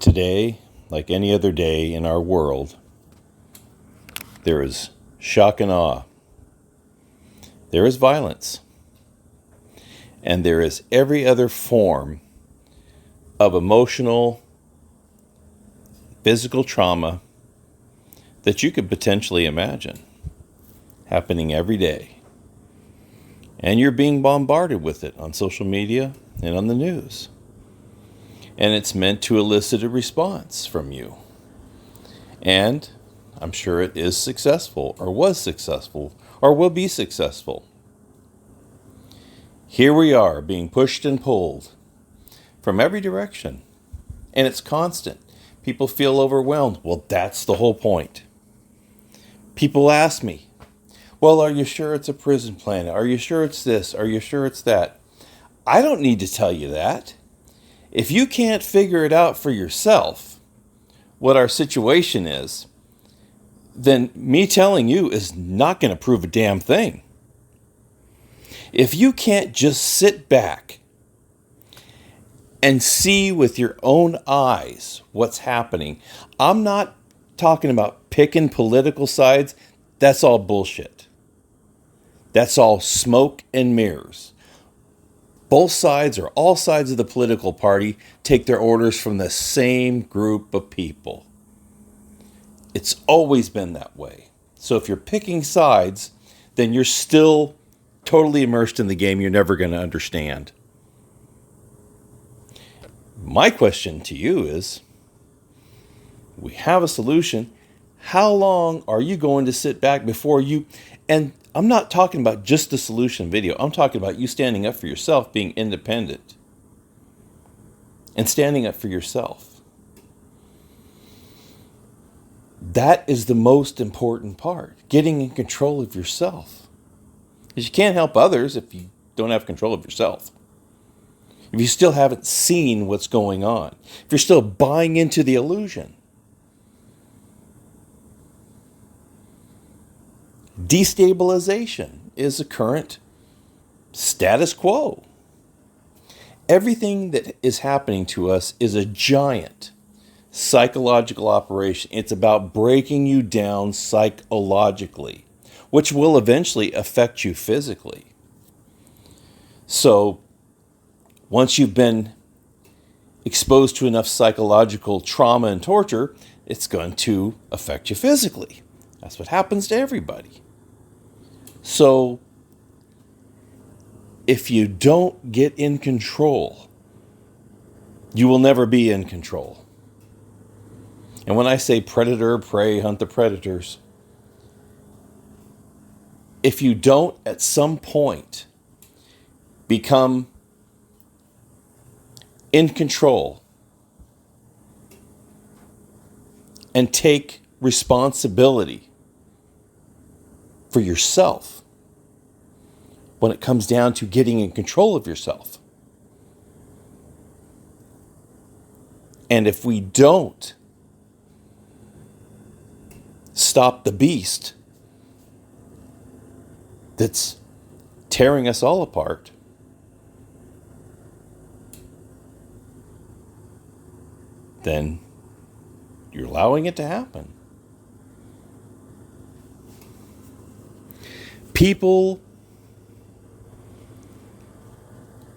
Today, like any other day in our world, there is shock and awe. There is violence. And there is every other form of emotional, physical trauma that you could potentially imagine happening every day. And you're being bombarded with it on social media and on the news. And it's meant to elicit a response from you. And I'm sure it is successful, or was successful, or will be successful. Here we are being pushed and pulled from every direction. And it's constant. People feel overwhelmed. Well, that's the whole point. People ask me, well, are you sure it's a prison planet? Are you sure it's this? Are you sure it's that? I don't need to tell you that. If you can't figure it out for yourself, what our situation is, then me telling you is not going to prove a damn thing. If you can't just sit back and see with your own eyes what's happening, I'm not talking about picking political sides. That's all bullshit. That's all smoke and mirrors. Both sides, or all sides of the political party, take their orders from the same group of people. It's always been that way. So if you're picking sides, then you're still totally immersed in the game you're never going to understand. My question to you is, we have a solution. How long are you going to sit back before you... And I'm not talking about just the solution video. I'm talking about you standing up for yourself, being independent, and standing up for yourself. That is the most important part, getting in control of yourself. Because you can't help others if you don't have control of yourself. If you still haven't seen what's going on. If you're still buying into the illusion. Destabilization is a current status quo. Everything that is happening to us is a giant psychological operation. It's about breaking you down psychologically, which will eventually affect you physically. So, once you've been exposed to enough psychological trauma and torture, it's going to affect you physically. That's what happens to everybody. So, if you don't get in control, you will never be in control. And when I say predator, prey, hunt the predators, if you don't at some point become in control and take responsibility for yourself when it comes down to getting in control of yourself. And if we don't stop the beast that's tearing us all apart, then you're allowing it to happen. People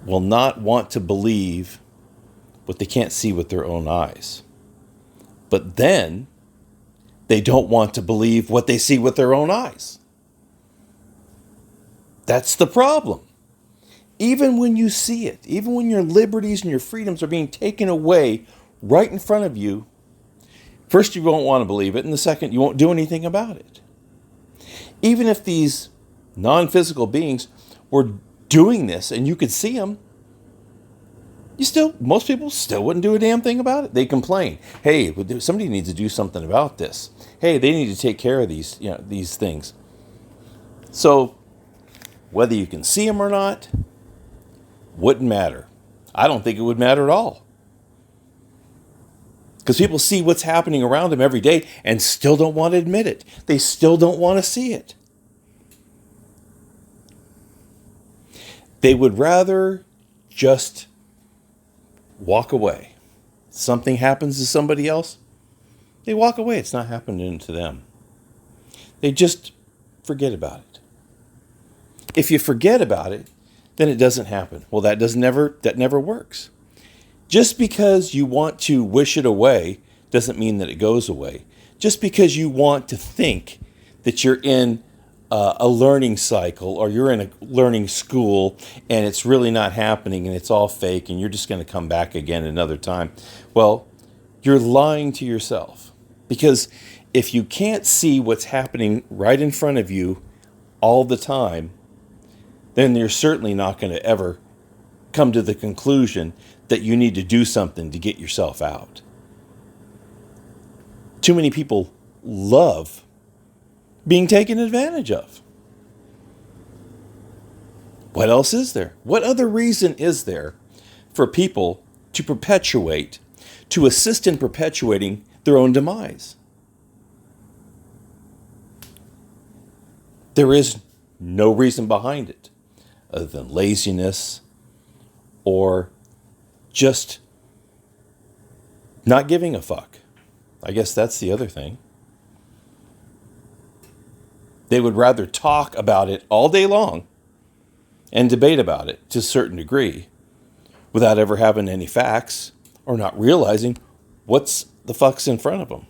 will not want to believe what they can't see with their own eyes. But then they don't want to believe what they see with their own eyes. That's the problem. Even when you see it, even when your liberties and your freedoms are being taken away right in front of you, first, you won't want to believe it, and the second, you won't do anything about it. Even if these non-physical beings were doing this and you could see them, most people still wouldn't do a damn thing about it. They complain, hey, somebody needs to do something about this. Hey, they need to take care of these things. So whether you can see them or not wouldn't matter. I don't think it would matter at all. Because people see what's happening around them every day and still don't want to admit it. They still don't want to see it. They would rather just walk away something happens to somebody else, they walk away. It's not happening to them. They just forget about it. If you forget about it, then it doesn't happen. Well, that never works. Just because you want to wish it away doesn't mean that it goes away. Just because you want to think that you're in a learning cycle or you're in a learning school and it's really not happening and it's all fake and you're just going to come back again another time, well, you're lying to yourself. Because if you can't see what's happening right in front of you all the time, then you're certainly not going to ever come to the conclusion that you need to do something to get yourself out. Too many people love being taken advantage of. What else is there? What other reason is there for people to assist in perpetuating their own demise? There is no reason behind it other than laziness or just not giving a fuck. I guess that's the other thing. They would rather talk about it all day long and debate about it to a certain degree without ever having any facts or not realizing what's the fuck's in front of them.